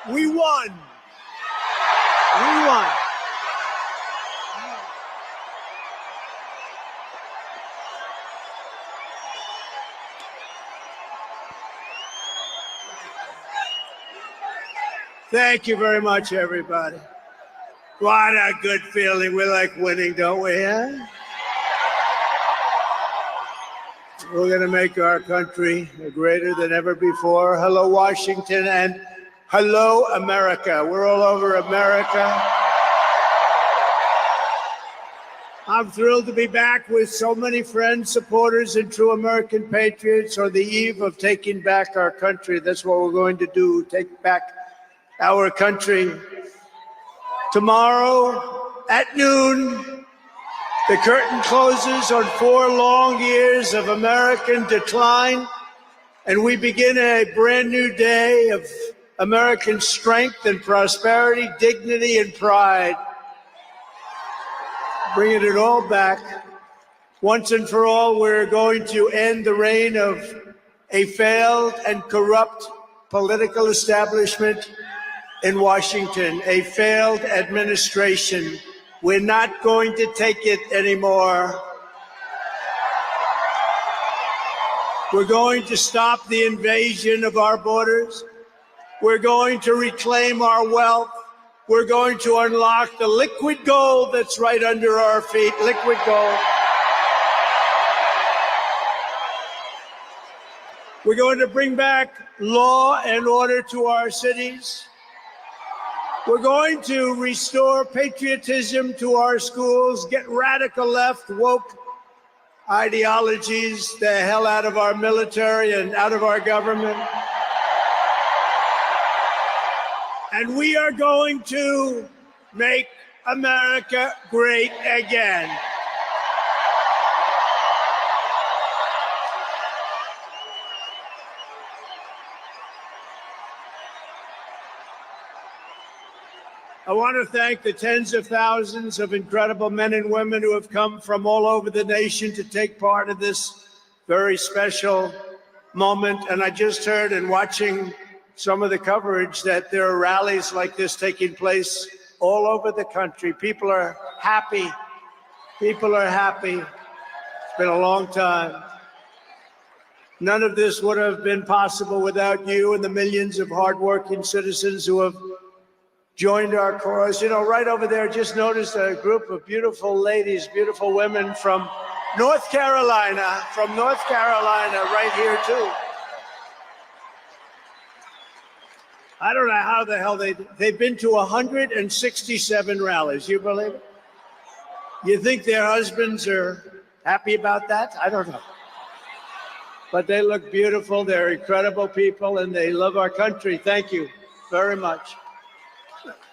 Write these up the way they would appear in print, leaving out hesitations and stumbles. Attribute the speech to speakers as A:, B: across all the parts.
A: We won. We won. Thank you very much, everybody. What a good feeling. We like winning, don't we? Huh? We're going to make our country greater than ever before. Hello, Washington, and hello, America. We're all over America. I'm thrilled to be back with so many friends, supporters, and true American patriots on the eve of taking back our country. That's what we're going to do, take back our country. Tomorrow at noon, the curtain closes on 4 long years of American decline, and we begin a brand new day of American strength and prosperity, dignity and pride. Bringing it all back. Once and for all, we're going to end the reign of a failed and corrupt political establishment in Washington, a failed administration. We're not going to take it anymore. We're going to stop the invasion of our borders. We're going to reclaim our wealth. We're going to unlock the liquid gold that's right under our feet, liquid gold. We're going to bring back law and order to our cities. We're going to restore patriotism to our schools, get radical left, woke ideologies the hell out of our military and out of our government. And we are going to make America great again. I want to thank the tens of thousands of incredible men and women who have come from all over the nation to take part in this very special moment. And I just heard in watching some of the coverage that there are rallies like this taking place all over the country. People are happy. People are happy. It's been a long time. None of this would have been possible without you and the millions of hardworking citizens who have joined our cause. You know, right over there, just noticed a group of beautiful ladies, beautiful women from North Carolina, right here too. I don't know how the hell they've been to 167 rallies. You believe it? You think their husbands are happy about that? I don't know. But they look beautiful. They're incredible people, and they love our country. Thank you very much.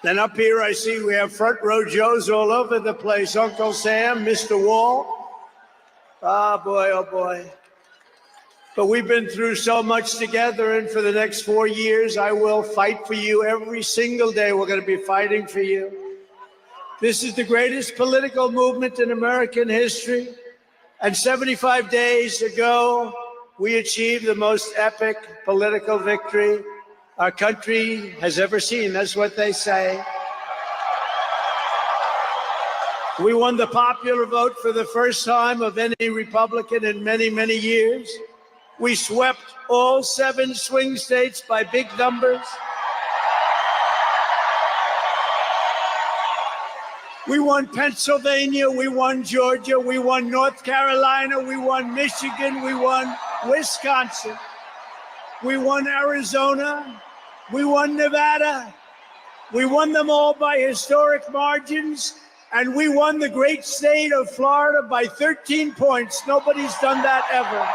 A: Then up here, I see we have front row Joes all over the place. Uncle Sam, Mr. Wall. Oh, boy, oh, boy. But we've been through so much together, and for the next 4 years, I will fight for you every single day. We're going to be fighting for you. This is the greatest political movement in American history. And 75 days ago, we achieved the most epic political victory our country has ever seen. That's what they say. We won the popular vote for the first time of any Republican in many, many years. We swept all 7 swing states by big numbers. We won Pennsylvania, we won Georgia, we won North Carolina, we won Michigan, we won Wisconsin. We won Arizona. We won Nevada. We won them all by historic margins. And we won the great state of Florida by 13 points. Nobody's done that ever.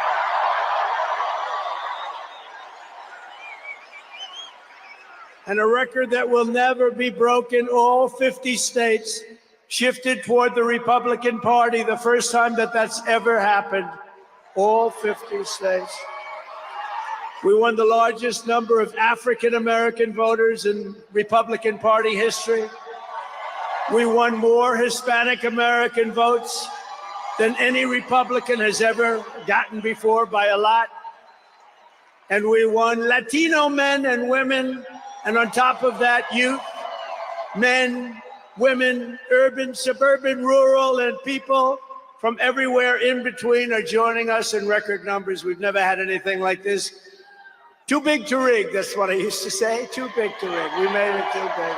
A: And a record that will never be broken. All 50 states shifted toward the Republican Party, the first time that that's ever happened. All 50 states. We won the largest number of African-American voters in Republican Party history. We won more Hispanic-American votes than any Republican has ever gotten before by a lot. And we won Latino men and women, and on top of that, youth, men, women, urban, suburban, rural, and people from everywhere in between are joining us in record numbers. We've never had anything like this. Too big to rig, that's what I used to say. Too big to rig. We made it too big.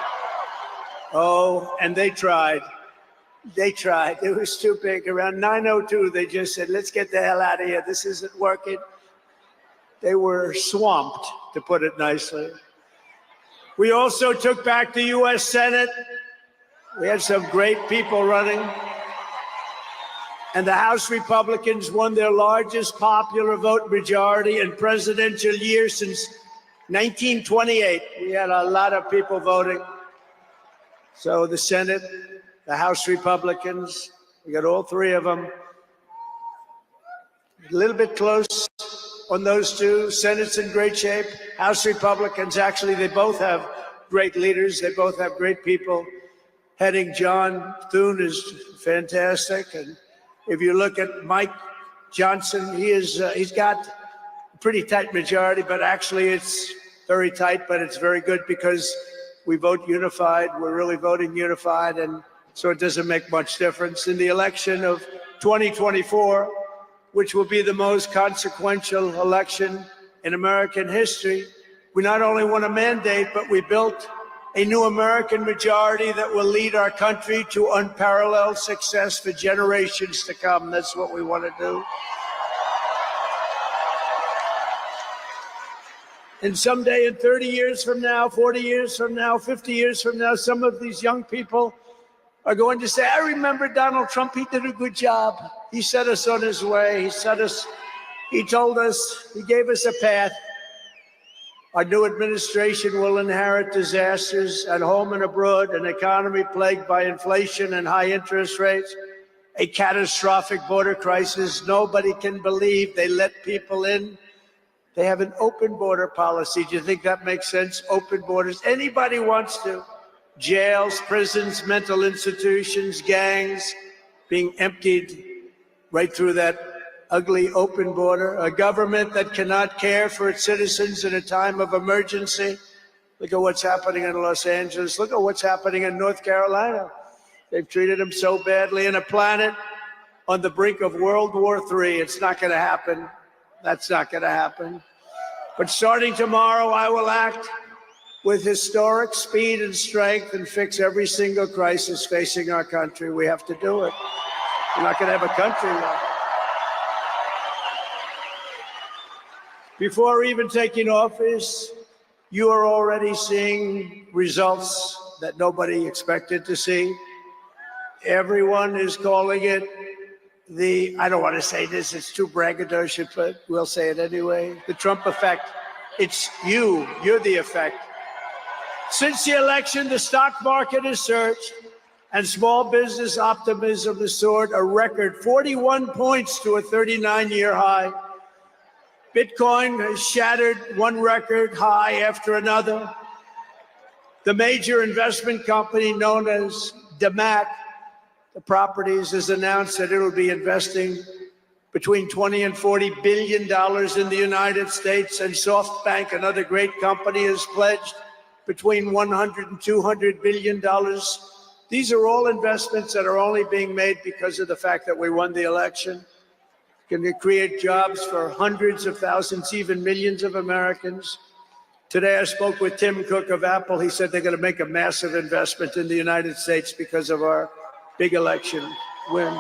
A: Oh, and they tried. They tried. It was too big. Around 9:02, they just said, let's get the hell out of here. This isn't working. They were swamped, to put it nicely. We also took back the U.S. Senate. We had some great people running. And the House Republicans won their largest popular vote majority in presidential year since 1928. We had a lot of people voting. So the Senate, the House Republicans, we got all three of them. A little bit close on those two. Senate's in great shape. House Republicans, actually, they both have great leaders. They both have great people heading. John Thune is fantastic. And if you look at Mike Johnson, he's got a pretty tight majority, but actually it's very tight, but it's very good because we vote unified. We're really voting unified, and so it doesn't make much difference. In the election of 2024, which will be the most consequential election in American history, we not only won a mandate, but we built a new American majority that will lead our country to unparalleled success for generations to come. That's what we want to do. And someday, in 30 years from now, 40 years from now, 50 years from now, some of these young people are going to say, I remember Donald Trump, he did a good job. He set us on his way. He told us, he gave us a path. Our new administration will inherit disasters at home and abroad, an economy plagued by inflation and high interest rates, a catastrophic border crisis. Nobody can believe they let people in. They have an open border policy. Do you think that makes sense? Open borders. Anybody wants to. Jails, prisons, mental institutions, gangs being emptied right through that ugly open border. A government that cannot care for its citizens in a time of emergency. Look at what's happening in Los Angeles. Look at what's happening in North Carolina. They've treated them so badly. In a planet on the brink of World War III. It's not going to happen. That's not going to happen. But starting tomorrow, I will act with historic speed and strength and fix every single crisis facing our country. We have to do it. We're not going to have a country now. Before even taking office, you are already seeing results that nobody expected to see. Everyone is calling it I don't want to say this, it's too braggadocious, but we'll say it anyway. The Trump effect. It's you're the effect. Since the election, the stock market has surged and small business optimism has soared a record 41 points to a 39-year high. Bitcoin has shattered one record high after another. The major investment company known as DMAC, the properties, has announced that it will be investing between $20 and $40 billion in the United States, and SoftBank, another great company, has pledged between $100 and $200 billion. These are all investments that are only being made because of the fact that we won the election. Can create jobs for hundreds of thousands, even millions of Americans. Today, I spoke with Tim Cook of Apple. He said they're going to make a massive investment in the United States because of our big election win.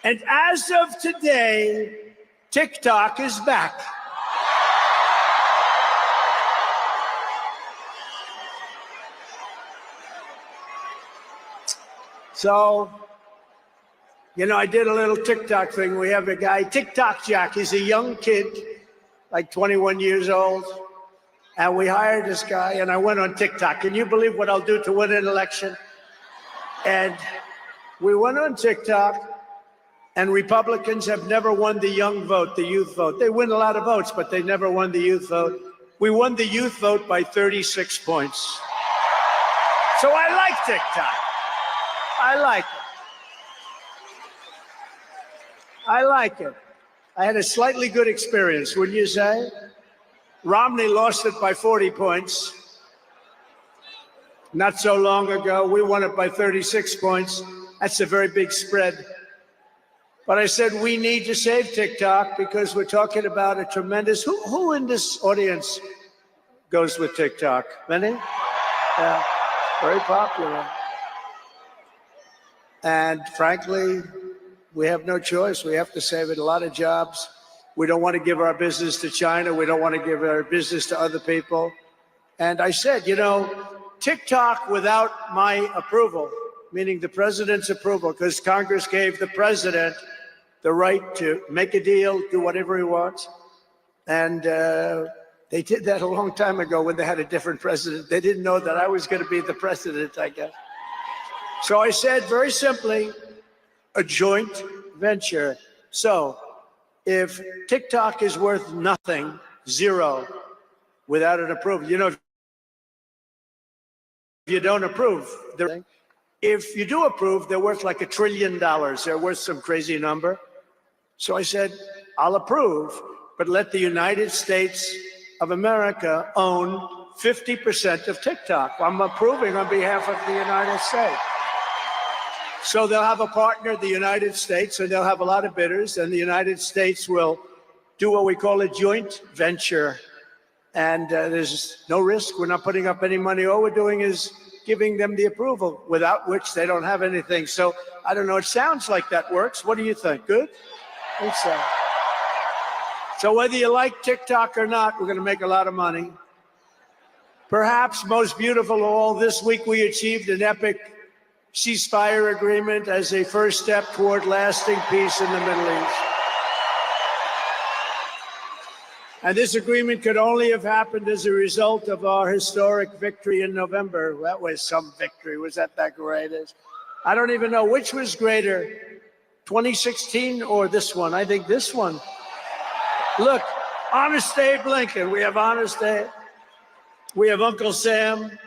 A: And as of today, TikTok is back. So, I did a little TikTok thing. We have a guy, TikTok Jack. He's a young kid, like 21 years old. And we hired this guy, and I went on TikTok. Can you believe what I'll do to win an election? And we went on TikTok, and Republicans have never won the young vote, the youth vote. They win a lot of votes, but they never won the youth vote. We won the youth vote by 36 points. So I like TikTok. I like it. I like it. I had a slightly good experience, wouldn't you say? Romney lost it by 40 points. Not so long ago, we won it by 36 points. That's a very big spread. But I said, we need to save TikTok because we're talking about a tremendous, who in this audience goes with TikTok? Many? Yeah, very popular. And frankly, we have no choice. We have to save it. A lot of jobs. We don't want to give our business to China. We don't want to give our business to other people. And I said, TikTok without my approval, meaning the president's approval, because Congress gave the president the right to make a deal, do whatever he wants. And they did that a long time ago when they had a different president. They didn't know that I was going to be the president, I guess. So I said, very simply, a joint venture. So if TikTok is worth nothing, zero, without an approval, if you don't approve, if you do approve, they're worth like $1 trillion. They're worth some crazy number. So I said, I'll approve, but let the United States of America own 50% of TikTok. I'm approving on behalf of the United States. So they'll have a partner, the United States, and they'll have a lot of bidders, and the United States will do what we call a joint venture. And there's no risk. We're not putting up any money. All we're doing is giving them the approval, without which they don't have anything. So I don't know. It sounds like that works. What do you think? Good? I think so. So whether you like TikTok or not, we're going to make a lot of money. Perhaps most beautiful of all, this week we achieved an epic ceasefire agreement as a first step toward lasting peace in the Middle East. And this agreement could only have happened as a result of our historic victory in November. That was some victory. Was that the greatest? I don't even know which was greater, 2016 or this one. I think this one. Look, Honest Abe Lincoln. We have Honest Abe. We have Uncle Sam.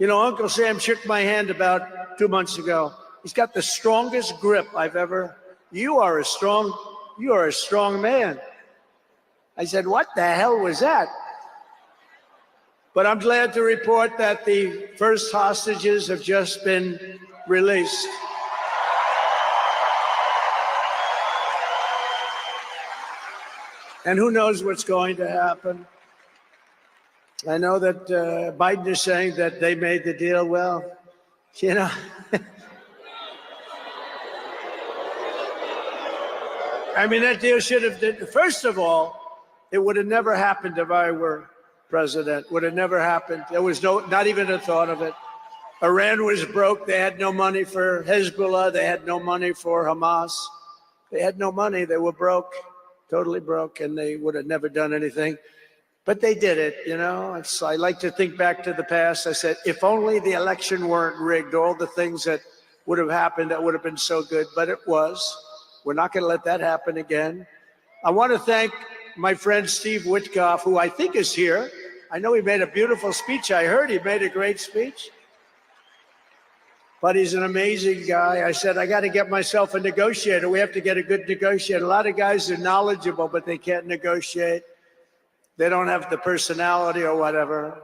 A: Uncle Sam shook my hand about 2 months ago. He's got the strongest grip I've ever. You are a strong man. I said, what the hell was that? But I'm glad to report that the first hostages have just been released. And who knows what's going to happen? I know that Biden is saying that they made the deal. Well, I mean, that deal should have, first of all, it would have never happened if I were president. Would have never happened. There was not even a thought of it. Iran was broke. They had no money for Hezbollah. They had no money for Hamas. They had no money. They were broke, totally broke, and they would have never done anything. But they did it, I like to think back to the past. I said, if only the election weren't rigged, all the things that would have happened, that would have been so good, but it was. We're not going to let that happen again. I want to thank my friend Steve Witkoff, who I think is here. I know he made a beautiful speech. I heard he made a great speech. But he's an amazing guy. I said, I got to get myself a negotiator. We have to get a good negotiator. A lot of guys are knowledgeable, but they can't negotiate. They don't have the personality or whatever.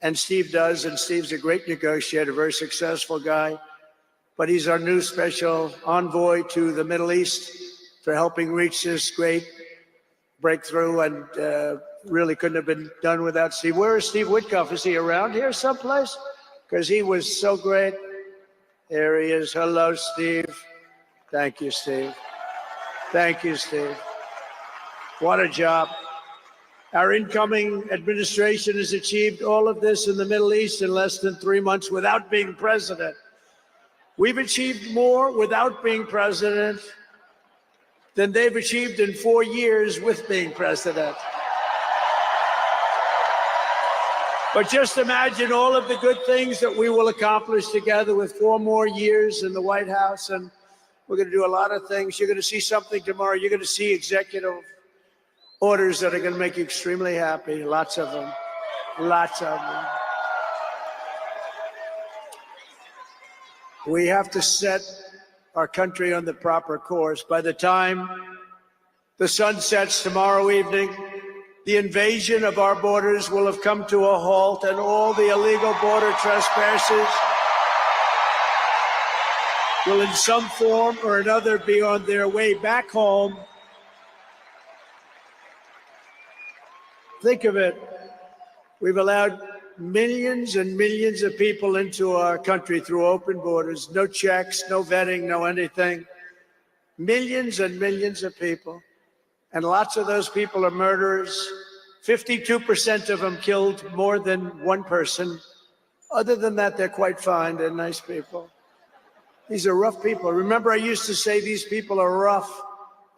A: And Steve does, and Steve's a great negotiator, very successful guy. But he's our new special envoy to the Middle East for helping reach this great breakthrough, and really couldn't have been done without Steve. Where is Steve Witkoff? Is he around here someplace? Because he was so great. There he is. Hello, Steve. Thank you, Steve. Thank you, Steve. What a job. Our incoming administration has achieved all of this in the Middle East in less than 3 months without being president. We've achieved more without being president than they've achieved in 4 years with being president. But just imagine all of the good things that we will accomplish together with 4 more years in the White House. And we're going to do a lot of things. You're going to see something tomorrow. You're going to see executive orders that are going to make you extremely happy. Lots of them. Lots of them. We have to set our country on the proper course. By the time the sun sets tomorrow evening, the invasion of our borders will have come to a halt, and all the illegal border trespassers will in some form or another be on their way back home. Think of it. We've allowed millions and millions of people into our country through open borders, no checks, no vetting, no anything. Millions and millions of people. And lots of those people are murderers. 52% of them killed more than one person. Other than that, they're quite fine. They're nice people. These are rough people. Remember, I used to say these people are rough.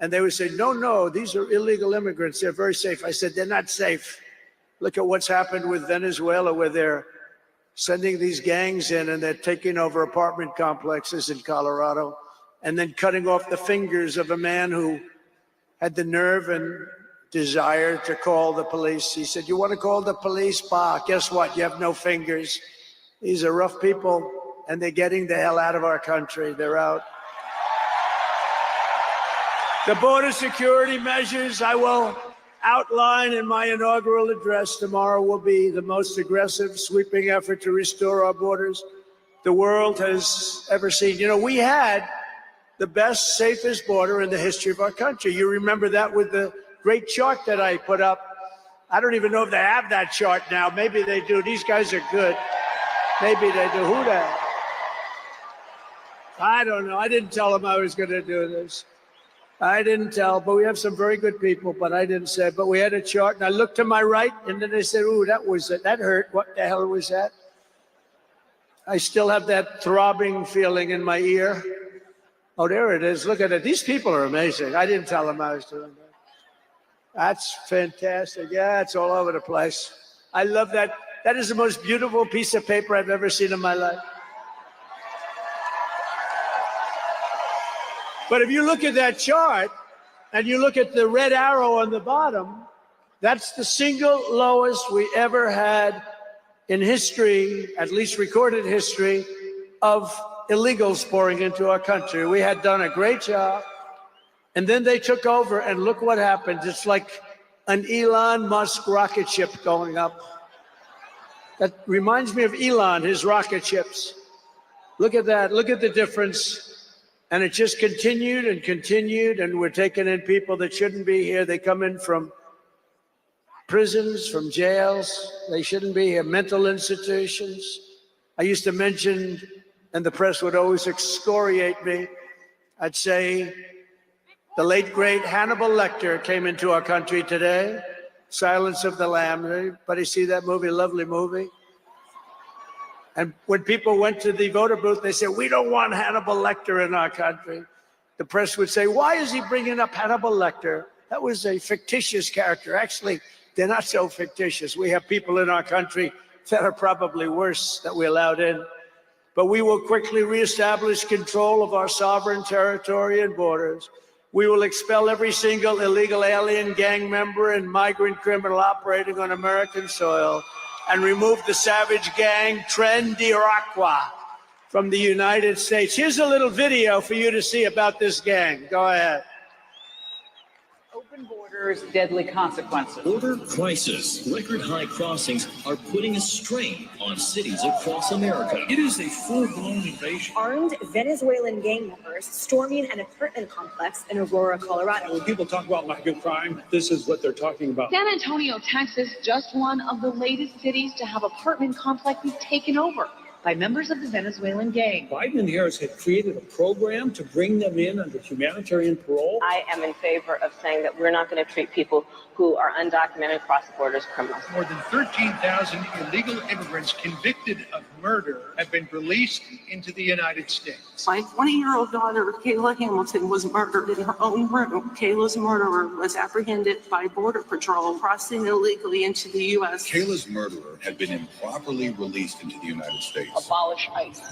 A: And they would say, no, no, these are illegal immigrants. They're very safe. I said, they're not safe. Look at what's happened with Venezuela, where they're sending these gangs in and they're taking over apartment complexes in Colorado and then cutting off the fingers of a man who had the nerve and desire to call the police. He said, you want to call the police? Bah, guess what? You have no fingers. These are rough people, and they're getting the hell out of our country. They're out. The border security measures I will outline in my inaugural address tomorrow will be the most aggressive, sweeping effort to restore our borders the world has ever seen. You know, we had the best, safest border in the history of our country. You remember that with the great chart that I put up. I don't even know if they have that chart now. Maybe they do. These guys are good. Maybe they do. Who the hell? I don't know. I didn't tell them I was going to do this. I didn't tell, but we have some very good people, but I didn't say. But we had a chart, and I looked to my right, and then they said, ooh, that was it. That hurt. What the hell was that? I still have that throbbing feeling in my ear. Oh, there it is. Look at it. These people are amazing. I didn't tell them I was doing that. That's fantastic. Yeah, it's all over the place. I love that. That is the most beautiful piece of paper I've ever seen in my life. But if you look at that chart and you look at the red arrow on the bottom, that's the single lowest we ever had in history, at least recorded history, of illegals pouring into our country. We had done a great job. And then they took over, and look what happened. It's like an Elon Musk rocket ship going up. That reminds me of Elon, his rocket ships. Look at that. Look at the difference. And it just continued and continued, and we're taking in people that shouldn't be here. They come in from prisons, from jails. They shouldn't be here. Mental institutions. I used to mention, and the press would always excoriate me, I'd say the late, great Hannibal Lecter came into our country today. Silence of the Lamb. Anybody see that movie? Lovely movie. And when people went to the voter booth, they said, we don't want Hannibal Lecter in our country. The press would say, why is he bringing up Hannibal Lecter? That was a fictitious character. Actually, they're not so fictitious. We have people in our country that are probably worse that we allowed in. But we will quickly reestablish control of our sovereign territory and borders. We will expel every single illegal alien, gang member, and migrant criminal operating on American soil, and remove the savage gang Tren de Aragua from the United States. Here's a little video for you to see about this gang. Go ahead.
B: Open borders, deadly consequences.
C: Border crisis. Record high crossings are putting a strain on cities across America. It is a full-blown invasion.
D: Armed Venezuelan gang members storming an apartment complex in Aurora, Colorado.
E: When people talk about migrant crime, this is what they're talking about.
F: San Antonio, Texas, just one of the latest cities to have apartment complexes taken over.
B: by members of the Venezuelan gang.
E: Biden and Harris had created a program to bring them in under humanitarian parole.
F: I am in favor of saying that we're not going to treat people who are undocumented cross the border as criminals.
G: More than 13,000 illegal immigrants convicted of murder have been released into the United States.
H: My 20-year-old daughter, Kayla Hamilton, was murdered in her own room. Kayla's murderer was apprehended by Border Patrol crossing illegally into the U.S.
I: Kayla's murderer had been improperly released into the United States.
B: Abolish ICE.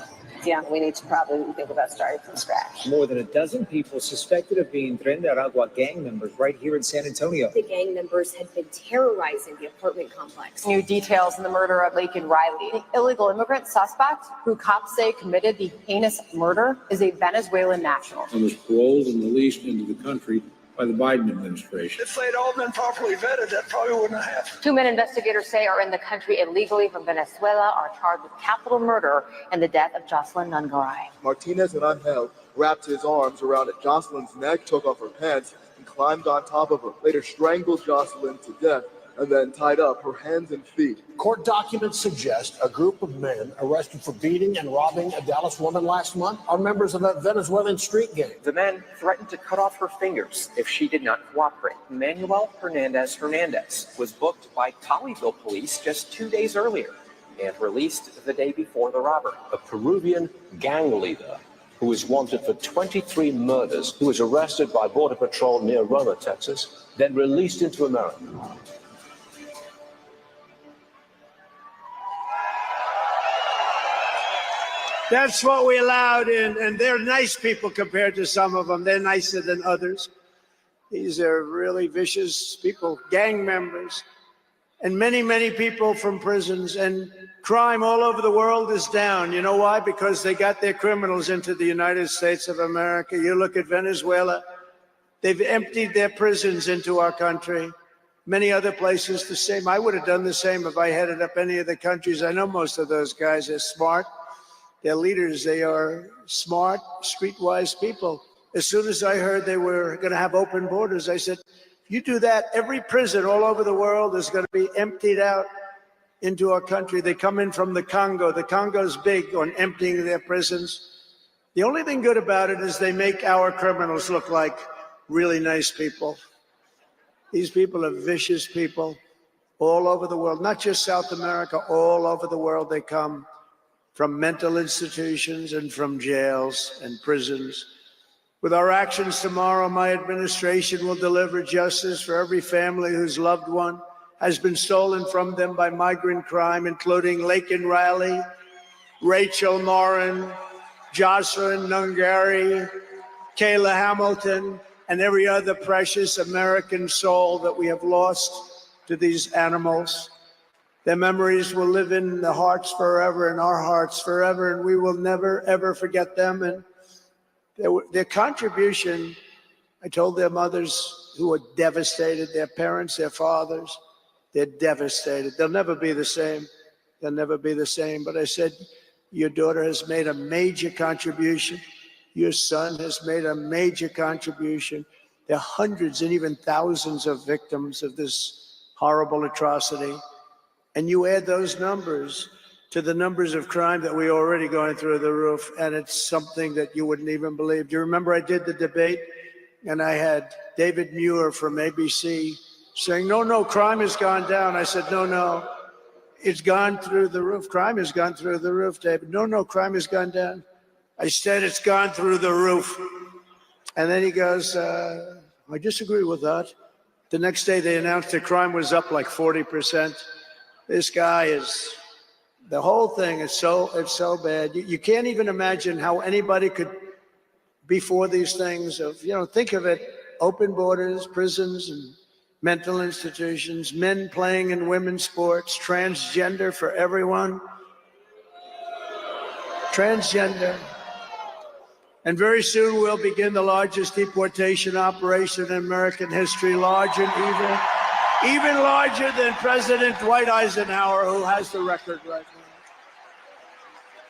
F: Yeah, we need to probably think about starting from scratch.
J: More than a dozen people suspected of being Tren de Aragua gang members right here in San Antonio.
D: The gang members had been terrorizing the apartment complex.
K: New details in the murder of Laken Riley. The illegal immigrant suspect, who cops say committed the heinous murder, is a Venezuelan national.
E: And was paroled and released into the country by the Biden administration.
L: If they'd all been properly vetted, that probably wouldn't have happened.
K: 2 men investigators say are in the country illegally from Venezuela are charged with capital murder and the death of Jocelyn Nungaray.
M: Martinez and Angel wrapped his arms around Jocelyn's neck, took off her pants, and climbed on top of her. Later strangled Jocelyn to death and then tied up her hands and feet.
N: Court documents suggest a group of men arrested for beating and robbing a Dallas woman last month are members of a Venezuelan street gang.
O: The men threatened to cut off her fingers if she did not cooperate. Manuel Hernandez was booked by Colleyville police just 2 days earlier and released the day before the robbery.
P: A Peruvian gang leader who is wanted for 23 murders, who was arrested by Border Patrol near Roma, Texas, then released into America.
A: That's what we allowed in, and they're nice people compared to some of them. They're nicer than others. These are really vicious people, gang members, and many, many people from prisons. And crime all over the world is down. You know why? Because they got their criminals into the United States of America. You look at Venezuela, they've emptied their prisons into our country. Many other places the same. I would have done the same if I headed up any of the countries. I know most of those guys are smart. They're leaders. They are smart, streetwise people. As soon as I heard they were going to have open borders, I said, if you do that, every prison all over the world is going to be emptied out into our country. They come in from the Congo. The Congo's big on emptying their prisons. The only thing good about it is they make our criminals look like really nice people. These people are vicious people all over the world, not just South America, all over the world they come. From mental institutions and from jails and prisons. With our actions tomorrow, my administration will deliver justice for every family whose loved one has been stolen from them by migrant crime, including Laken Riley, Rachel Morin, Jocelyn Nungaray, Kayla Hamilton, and every other precious American soul that we have lost to these animals. Their memories will live in the hearts forever, in our hearts forever, and we will never, ever forget them. And their contribution, I told their mothers who were devastated, their parents, their fathers, they're devastated. They'll never be the same. They'll never be the same. But I said, your daughter has made a major contribution. Your son has made a major contribution. There are hundreds and even thousands of victims of this horrible atrocity. And you add those numbers to the numbers of crime that we're already going through the roof, and it's something that you wouldn't even believe. Do you remember I did the debate, and I had David Muir from ABC saying, no, crime has gone down. I said, no, it's gone through the roof. Crime has gone through the roof, David. No, crime has gone down. I said, it's gone through the roof. And then he goes, I disagree with that. The next day they announced that crime was up like 40%. This guy is, the whole thing is it's so bad. You can't even imagine how anybody could be for these things of, think of it, open borders, prisons and mental institutions, men playing in women's sports, transgender for everyone. Transgender. And very soon we'll begin the largest deportation operation in American history, large and evil. Even larger than President Dwight Eisenhower, who has the record right now.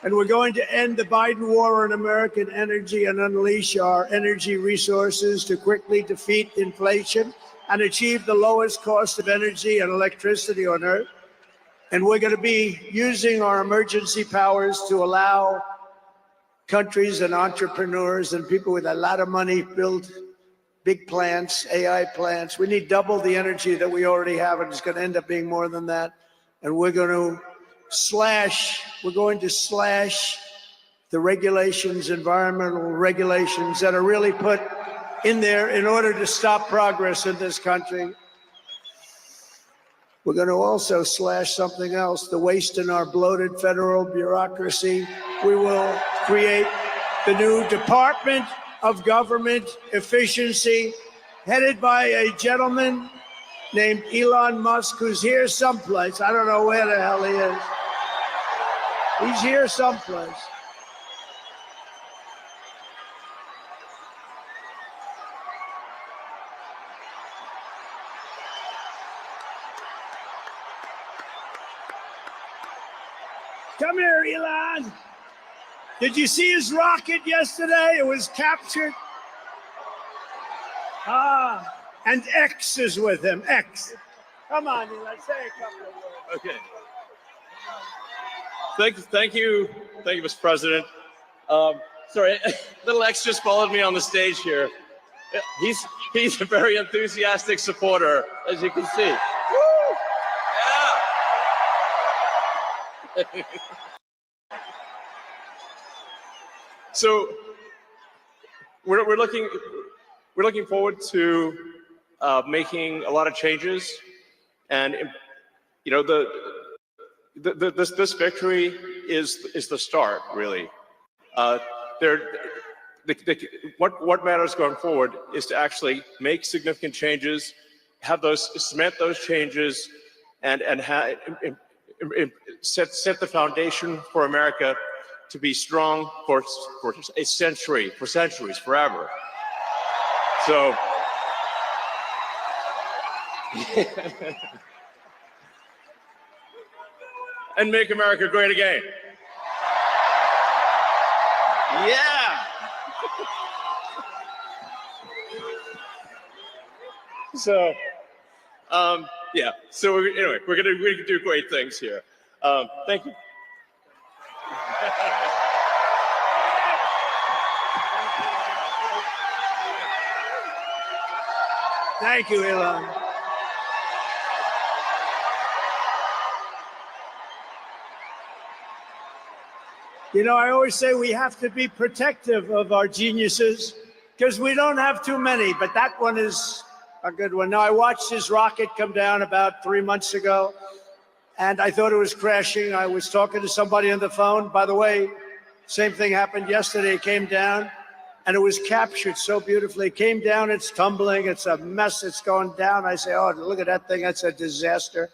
A: And we're going to end the Biden war on American energy and unleash our energy resources to quickly defeat inflation and achieve the lowest cost of energy and electricity on earth. And we're going to be using our emergency powers to allow countries and entrepreneurs and people with a lot of money build big plants, AI plants. We need double the energy that we already have, and it's going to end up being more than that. And we're going to slash the regulations, environmental regulations that are really put in there in order to stop progress in this country. We're going to also slash something else, the waste in our bloated federal bureaucracy. We will create the new Department of Government Efficiency, headed by a gentleman named Elon Musk, who's here someplace. I don't know where the hell he is. He's here someplace. Come here, Elon. Did you see his rocket yesterday? It was captured. And X is with him. X. Come on, Elon, say a couple of words.
Q: Okay. Thank you, Mr. President. Sorry, little X just followed me on the stage here. He's a very enthusiastic supporter, as you can see. Woo! Yeah. So we're looking forward to making a lot of changes, and you know this victory is the start, really. What matters going forward is to actually make significant changes, cement those changes, and set the foundation for America to be strong for a century, for centuries, forever. So. And make America great again. Yeah. So, yeah. So anyway, we're gonna do great things here. Thank you.
A: Thank you, Elon. You know, I always say we have to be protective of our geniuses because we don't have too many, but that one is a good one. Now, I watched his rocket come down about 3 months ago, and I thought it was crashing. I was talking to somebody on the phone. By the way, same thing happened yesterday. It came down, and it was captured so beautifully. It came down, it's tumbling, it's a mess, it's going down. I say, oh, look at that thing, that's a disaster.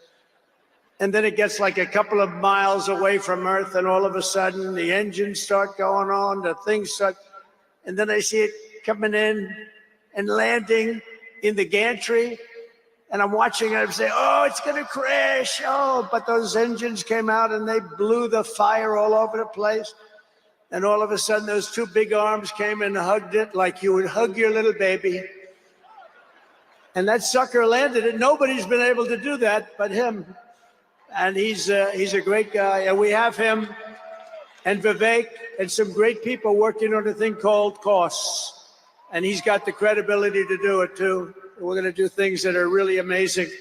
A: And then it gets like a couple of miles away from Earth, and all of a sudden the engines start going on, the things start, and then I see it coming in and landing in the gantry, and I'm watching it, I'm saying, oh, it's gonna crash, oh, but those engines came out and they blew the fire all over the place. And all of a sudden those two big arms came and hugged it like you would hug your little baby. And that sucker landed it. Nobody's been able to do that but him. And he's a great guy. And we have him and Vivek and some great people working on a thing called costs. And he's got the credibility to do it too. We're going to do things that are really amazing.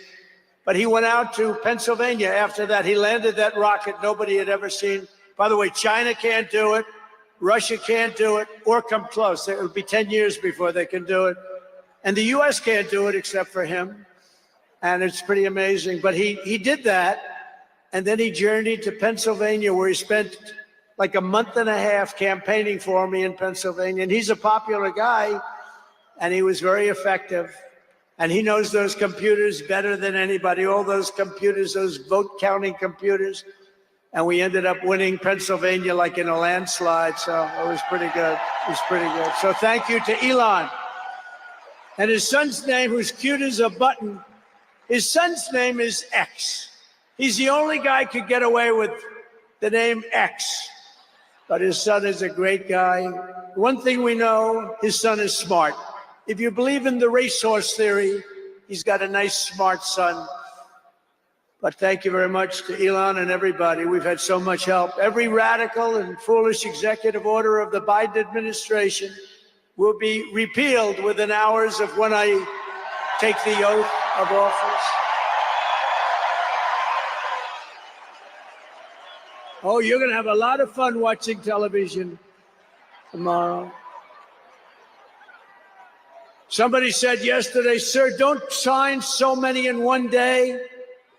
A: But he went out to Pennsylvania after that. He landed that rocket nobody had ever seen. By the way, China can't do it. Russia can't do it or come close. It will be 10 years before they can do it. And the US can't do it except for him. And it's pretty amazing. But he did that. And then he journeyed to Pennsylvania, where he spent like a month and a half campaigning for me in Pennsylvania. And he's a popular guy, and he was very effective. And he knows those computers better than anybody, all those computers, those vote counting computers. And we ended up winning Pennsylvania like in a landslide. So it was pretty good. It was pretty good. So thank you to Elon. And his son's name, who's cute as a button, his son's name is X. He's the only guy who could get away with the name X. But his son is a great guy. One thing we know, his son is smart. If you believe in the racehorse theory, he's got a nice, smart son. But thank you very much to Elon and everybody. We've had so much help. Every radical and foolish executive order of the Biden administration will be repealed within hours of when I take the oath of office. Oh, you're going to have a lot of fun watching television tomorrow. Somebody said yesterday, sir, don't sign so many in one day.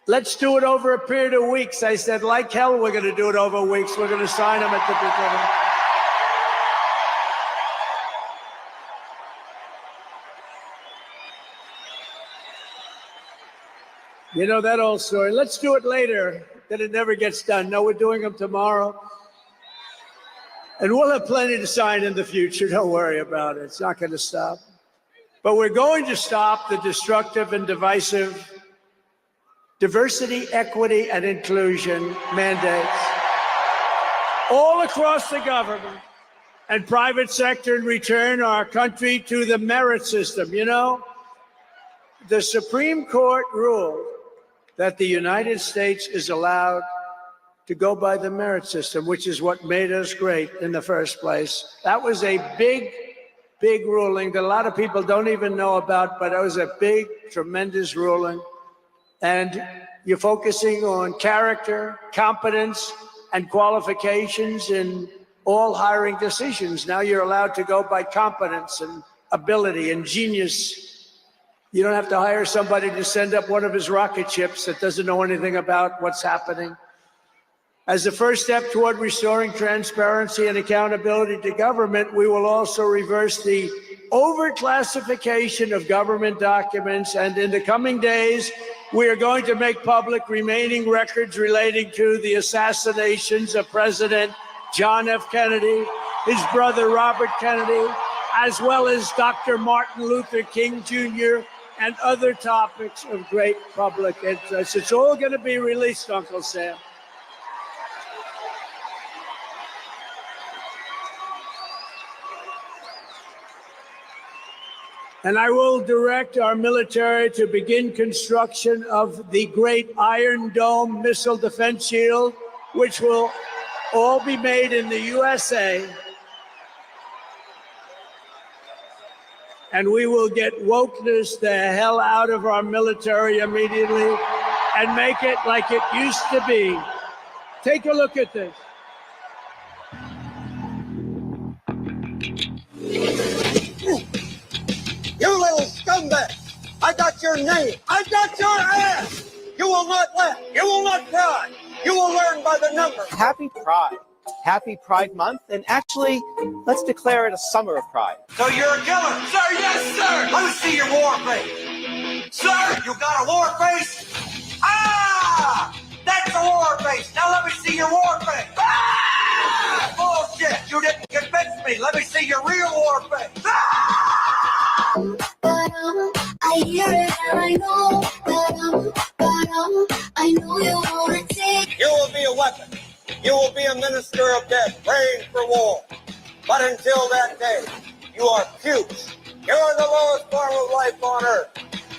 A: Let's do it over a period of weeks. I said, like hell, we're going to do it over weeks. We're going to sign them at the beginning. You know that old story. Let's do it later, then it never gets done. No, we're doing them tomorrow. And we'll have plenty to sign in the future. Don't worry about it. It's not going to stop. But we're going to stop the destructive and divisive diversity, equity, and inclusion mandates all across the government and private sector and return our country to the merit system. You know, the Supreme Court ruled that the United States is allowed to go by the merit system, which is what made us great in the first place. That was a big ruling that a lot of people don't even know about, but it was a big, tremendous ruling. And you're focusing on character, competence, and qualifications in all hiring decisions. Now you're allowed to go by competence and ability and genius. You don't have to hire somebody to send up one of his rocket ships that doesn't know anything about what's happening. As a first step toward restoring transparency and accountability to government, we will also reverse the overclassification of government documents. And in the coming days, we are going to make public remaining records relating to the assassinations of President John F. Kennedy, his brother Robert Kennedy, as well as Dr. Martin Luther King Jr., and other topics of great public interest. It's all going to be released, Uncle Sam. And I will direct our military to begin construction of the great Iron Dome missile defense shield, which will all be made in the USA. And we will get wokeness the hell out of our military immediately and make it like it used to be. Take a look at this.
R: You little scumbag! I got your name! I got your ass! You will not laugh! You will not cry! You will learn by the numbers!
O: Happy Pride. Happy Pride Month, and actually, let's declare it a summer of pride.
R: So you're a killer? Sir, yes, sir! Let me see your war face! Sir, you got a war face? Ah! That's a war face! Now let me see your war face! Ah! Bullshit! You didn't convince me! Let me see your real war face! Ah!
S: I hear it and I know, I know you wanna take.
R: You will be a weapon. You will be a minister of death, praying for war. But until that day, you are pukes. You are the lowest form of life on earth.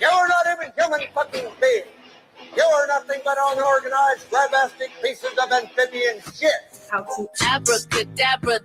R: You are not even human fucking beings. You are nothing but unorganized, grabastic pieces of amphibian shit.
S: Abracadabra.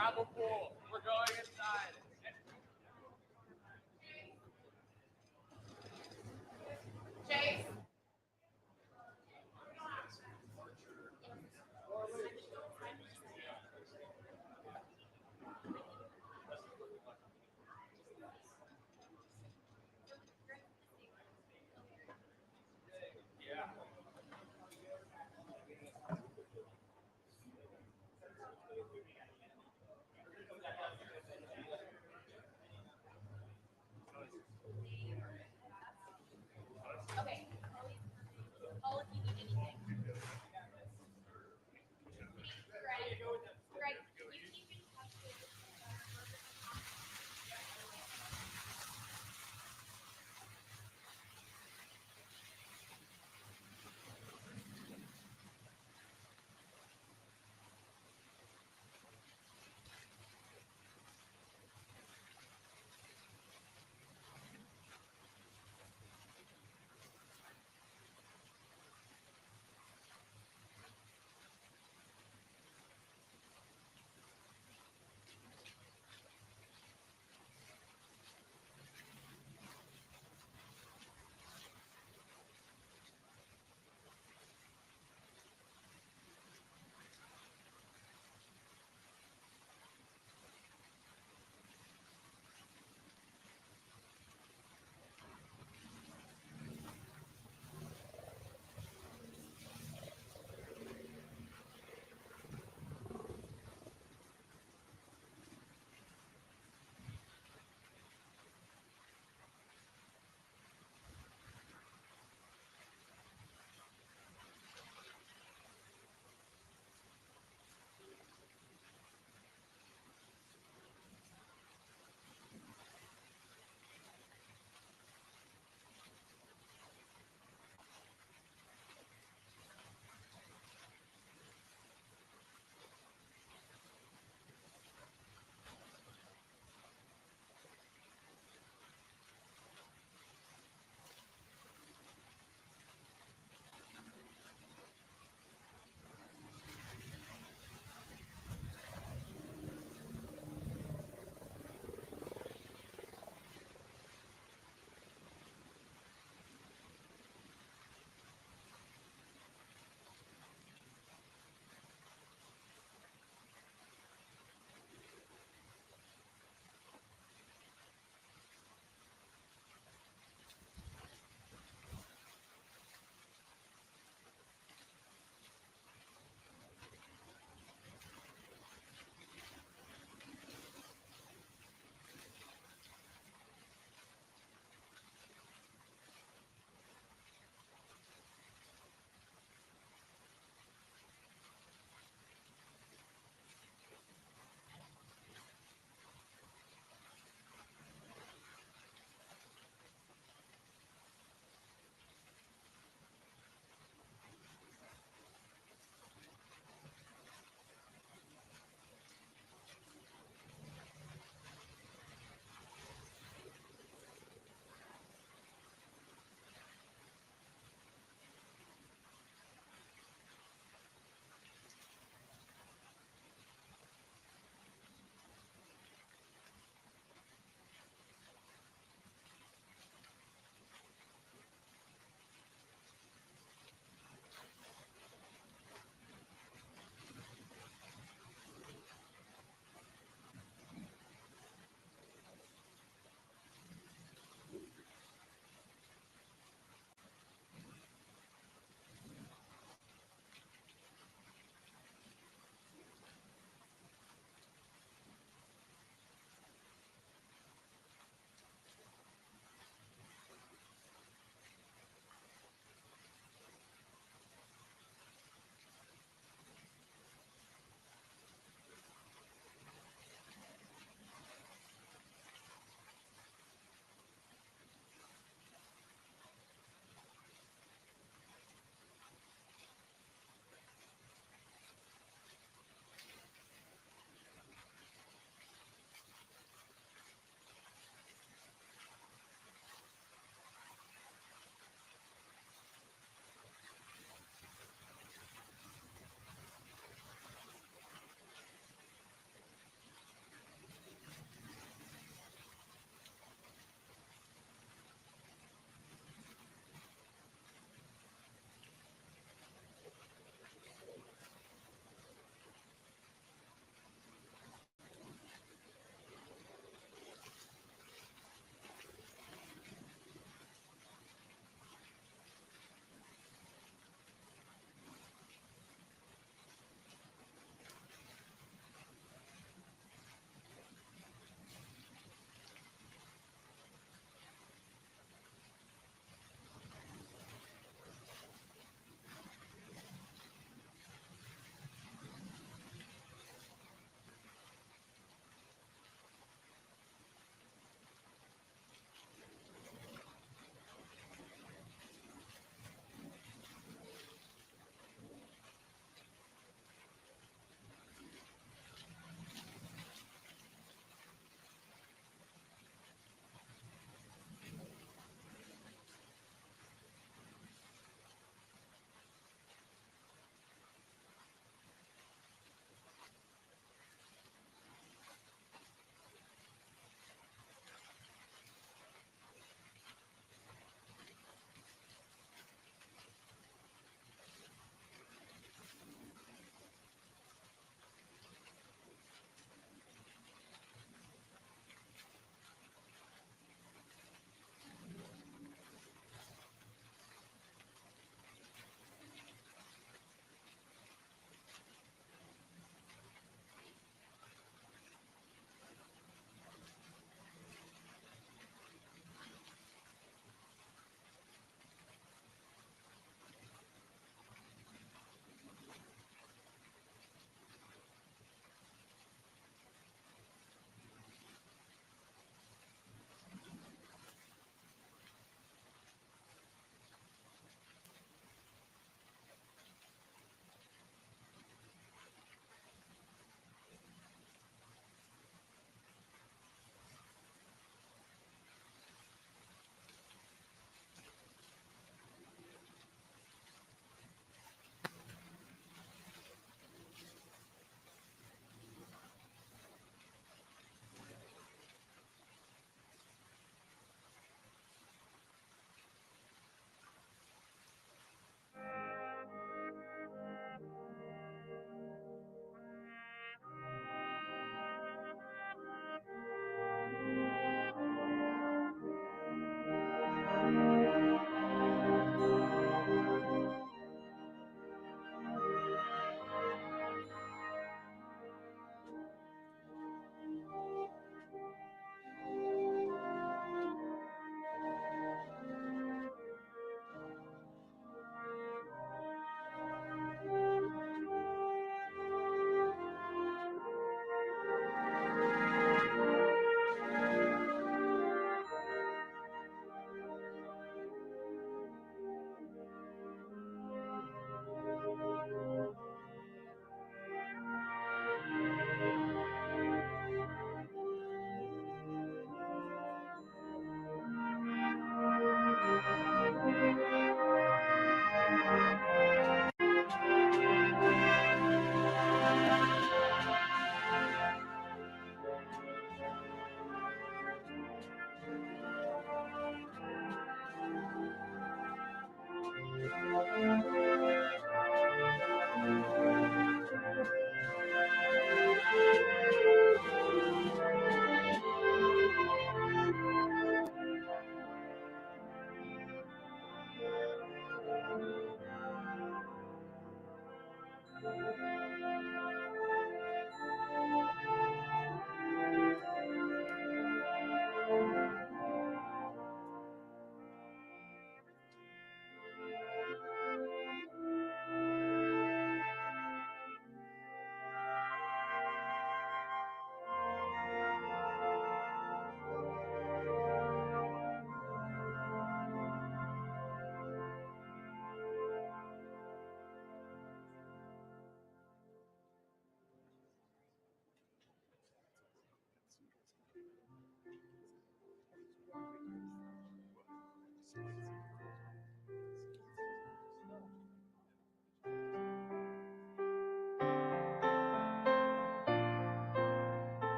Q: Travel pool. We're going inside.
B: Chase.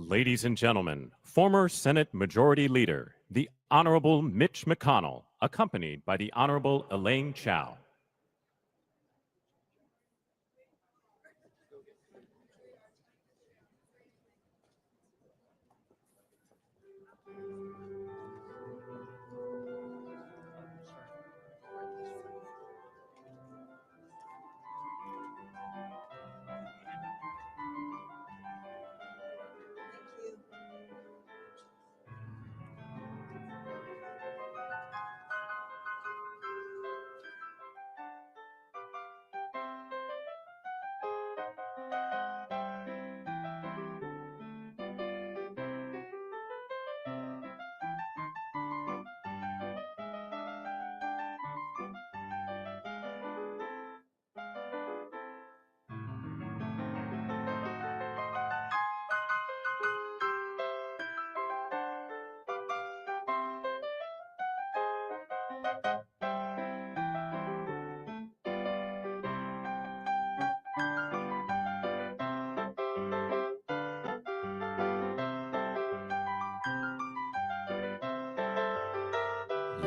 T: Ladies and gentlemen, former Senate Majority Leader, the Honorable Mitch McConnell, accompanied by the Honorable Elaine Chao.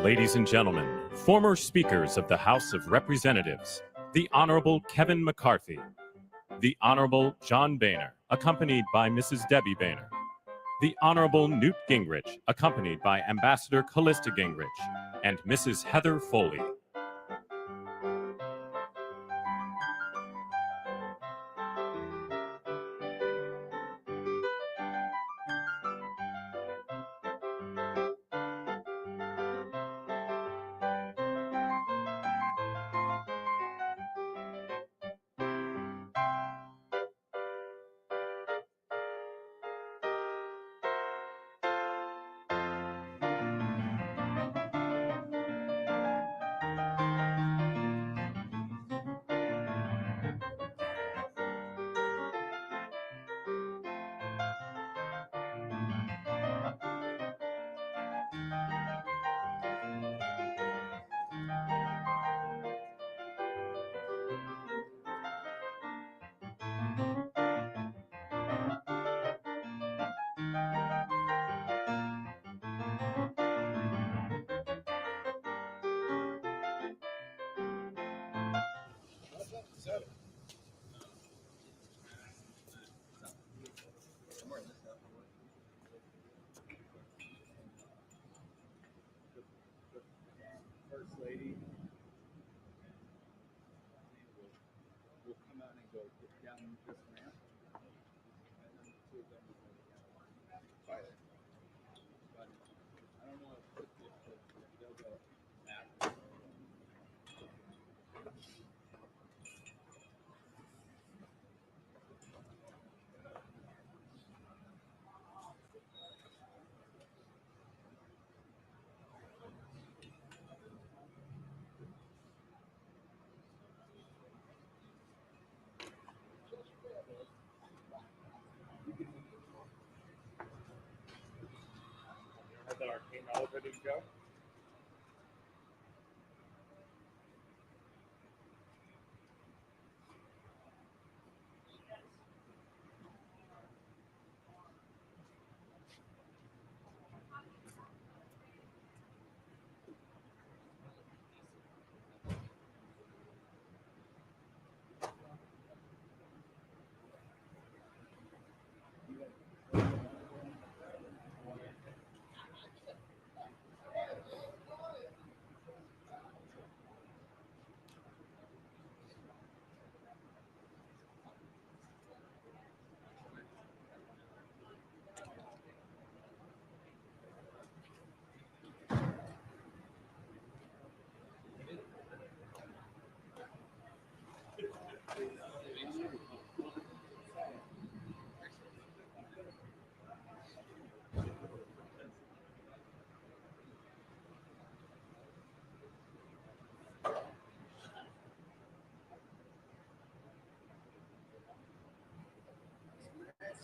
T: Ladies and gentlemen, former speakers of the House of Representatives, the Honorable Kevin McCarthy, the Honorable John Boehner, accompanied by Mrs. Debbie Boehner, the Honorable Newt Gingrich, accompanied by Ambassador Callista Gingrich, and Mrs. Heather Foley.
E: Okay, now we're ready to go.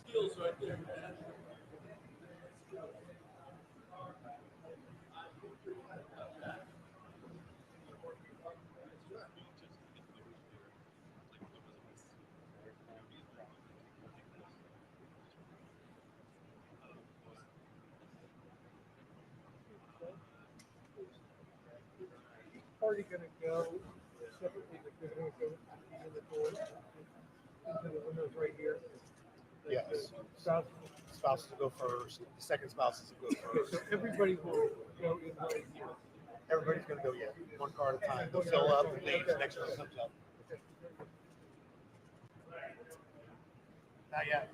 U: Skills right there, man.
E: Party gonna go separately, but they're gonna go into the doors, into the windows right here.
V: Yes.
E: South.
V: Spouses will go first. The second spouses will go
E: Okay,
V: first.
E: so everybody will go in right here.
V: Everybody's going to go, yeah, one car at a time. They'll fill up and leave. The next one comes up. Not yet.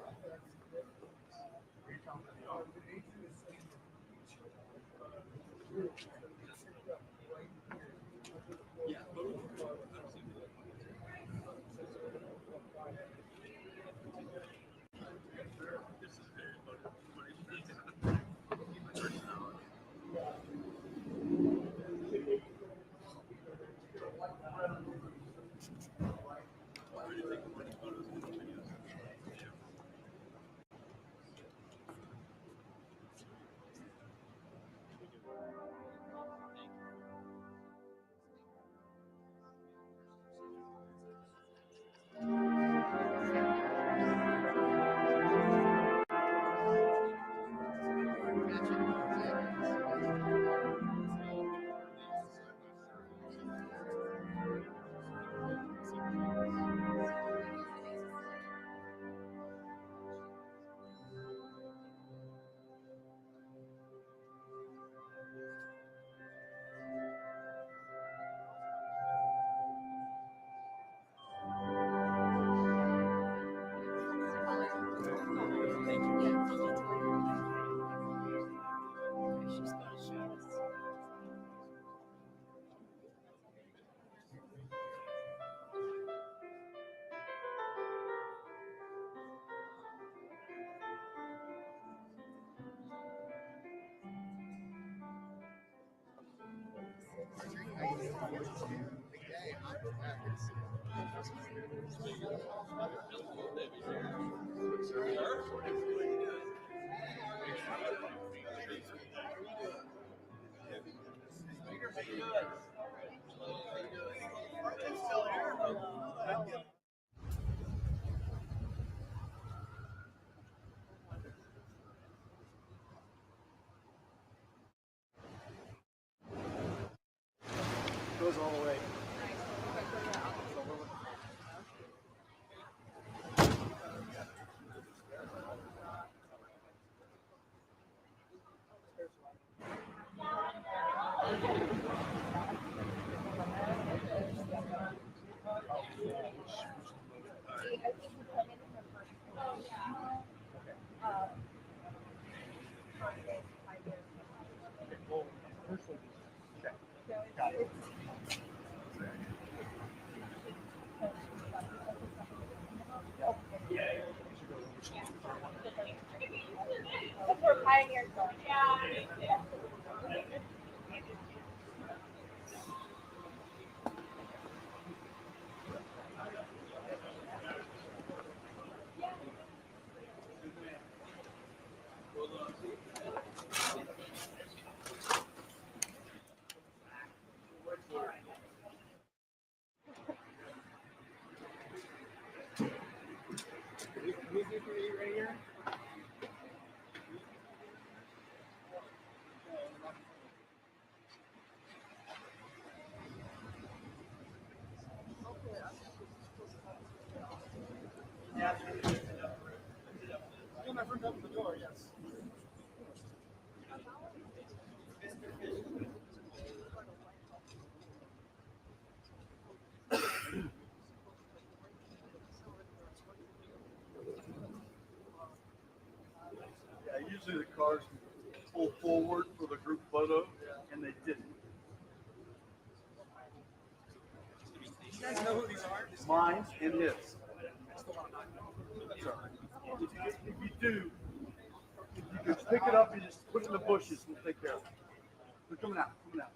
V: Goes all the way.
B: That's where pioneers go.
C: usually the cars pull forward for the group photo, and they didn't.
E: You guys know who these are?
C: Mine and his. That's all right. If you do, if you just pick it up and just put it in the bushes, we'll take care of it. They're coming out, coming out.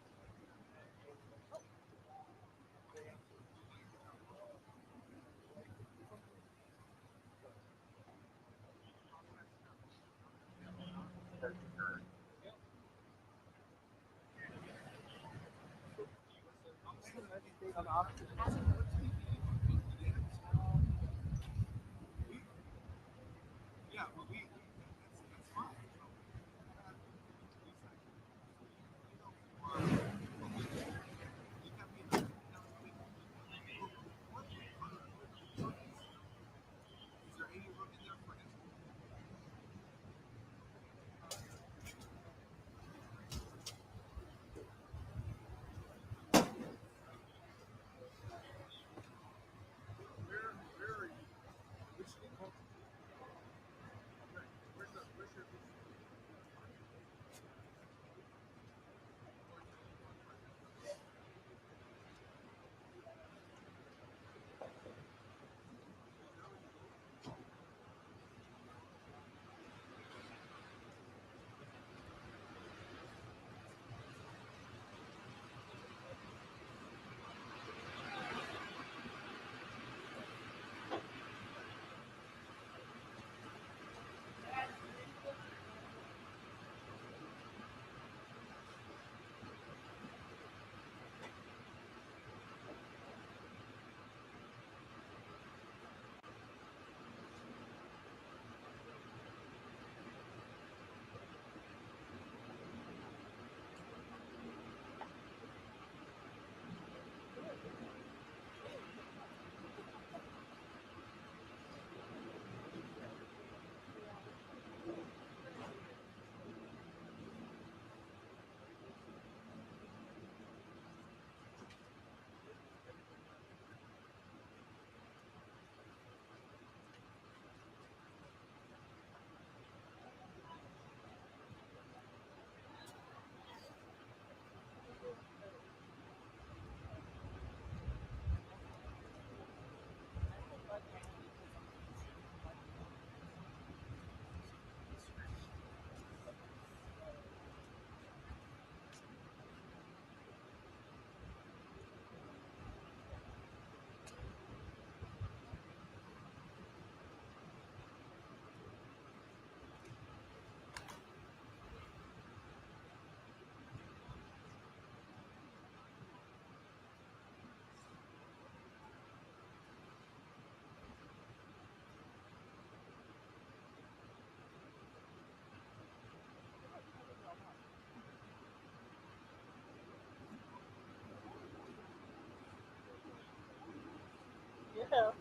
F: Yeah.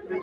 B: Very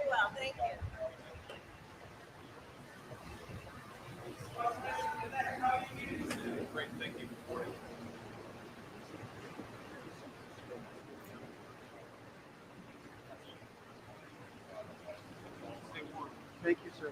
B: well, thank you.
Q: Great, thank you.
C: Thank you, sir.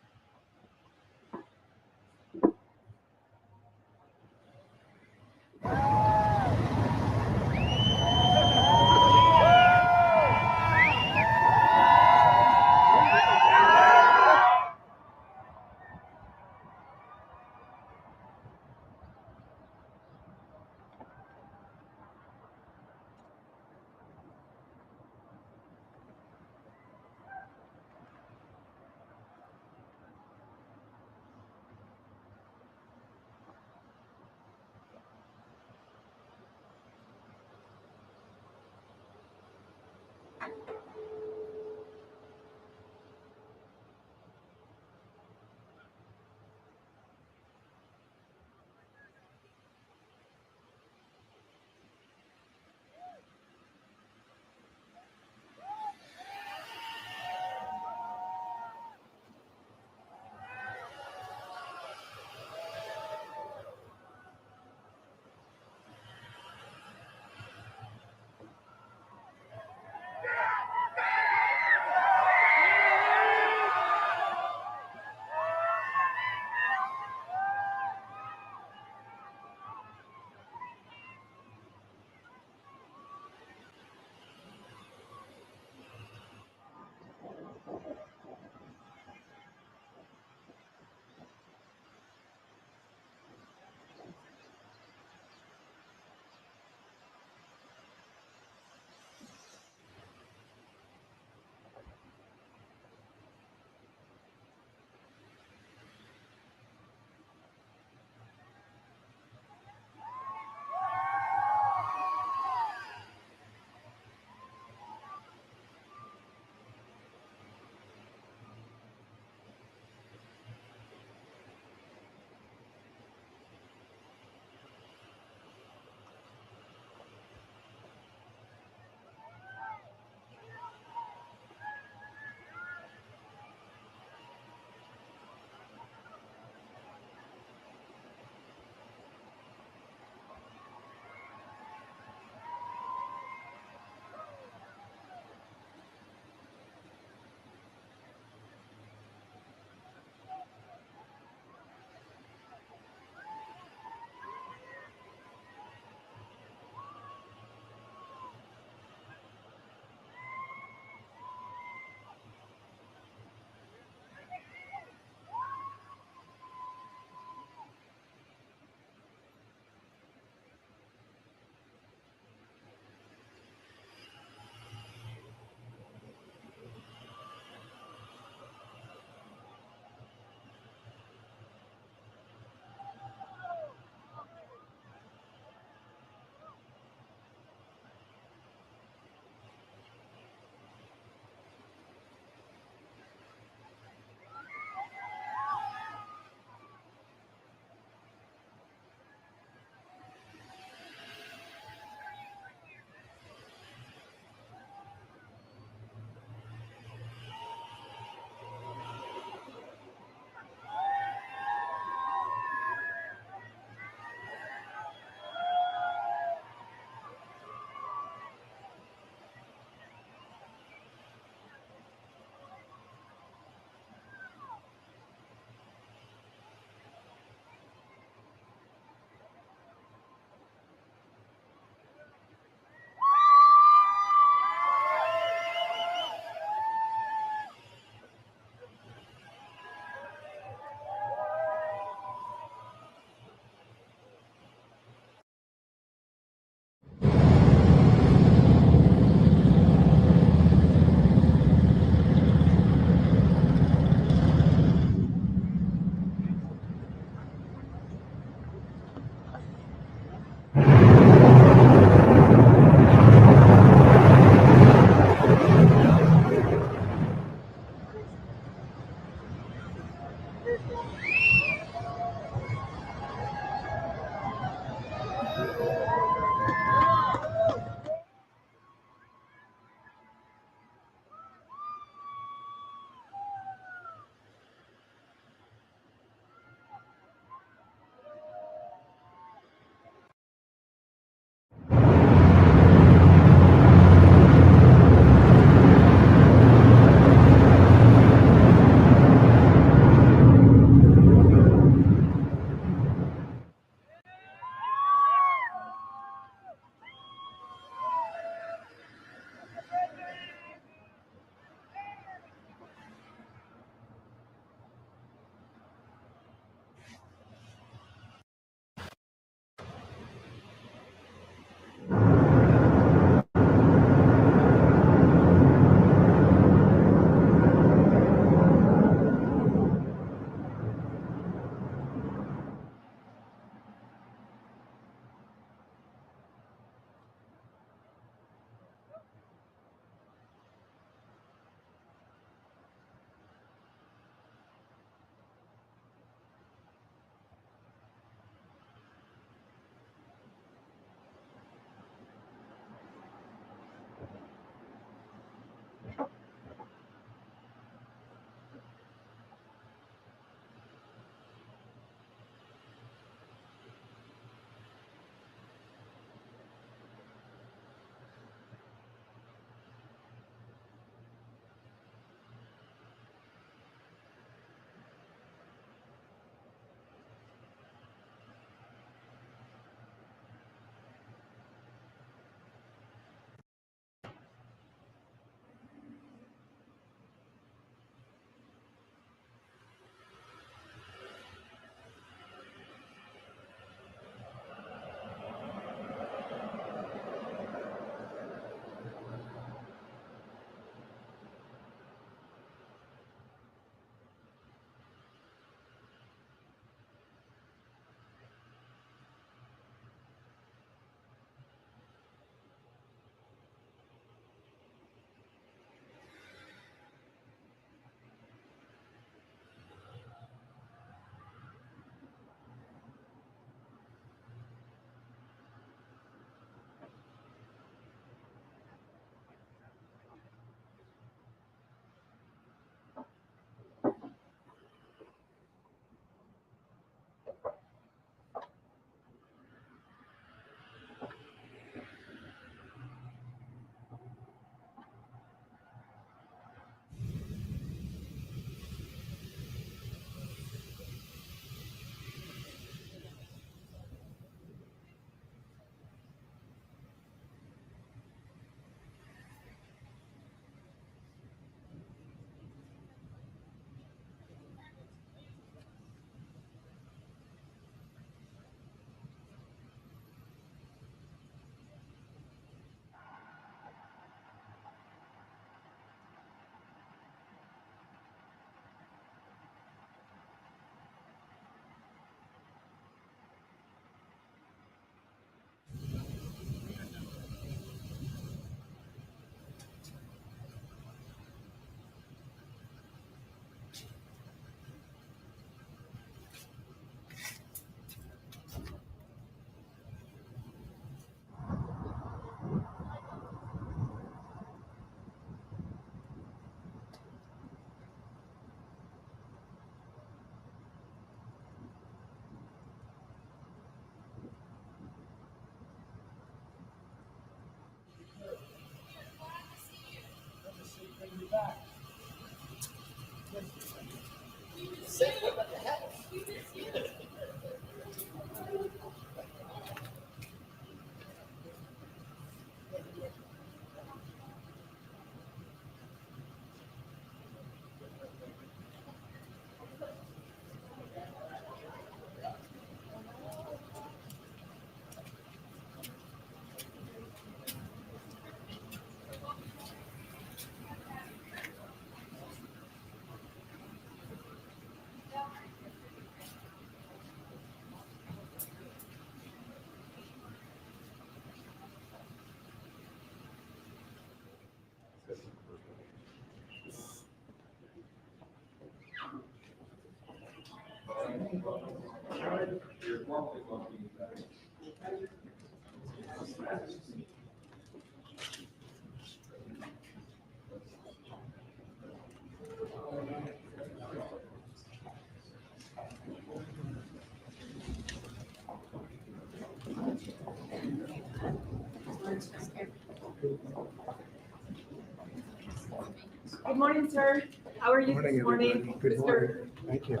G: Good morning, sir. How are you this morning?
N: Good
G: Mr.
N: morning. Thank you.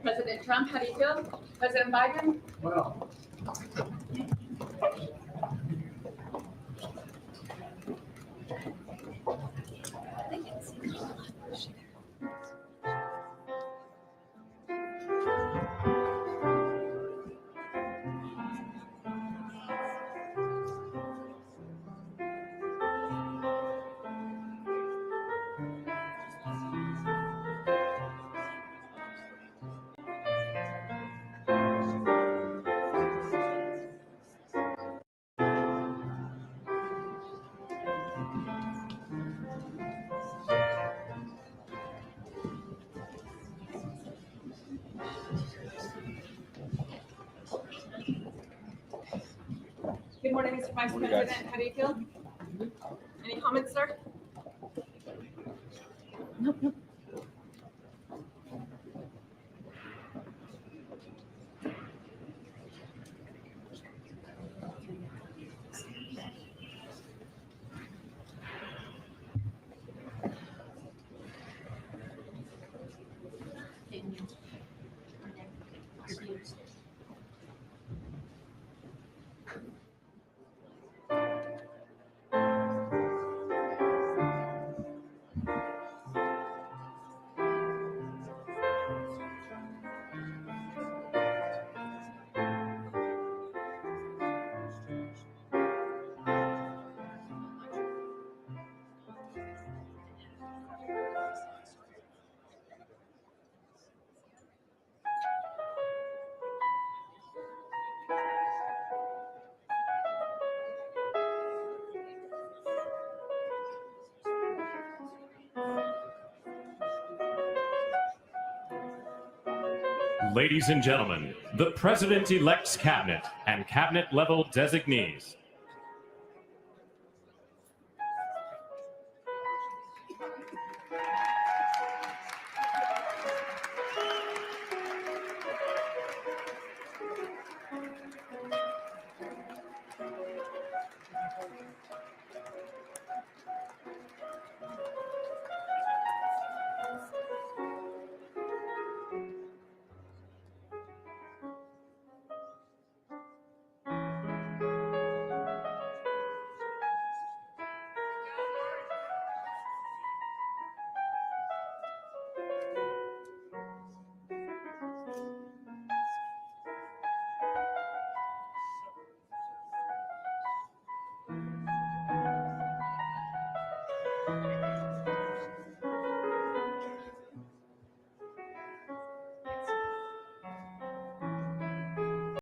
G: President Trump, how do you feel? President Biden?
N: Well,
G: Good morning, Mr. Vice President. How do you feel? Any comments, sir? Nope.
T: Ladies and gentlemen, the President-elect's cabinet and cabinet-level designees.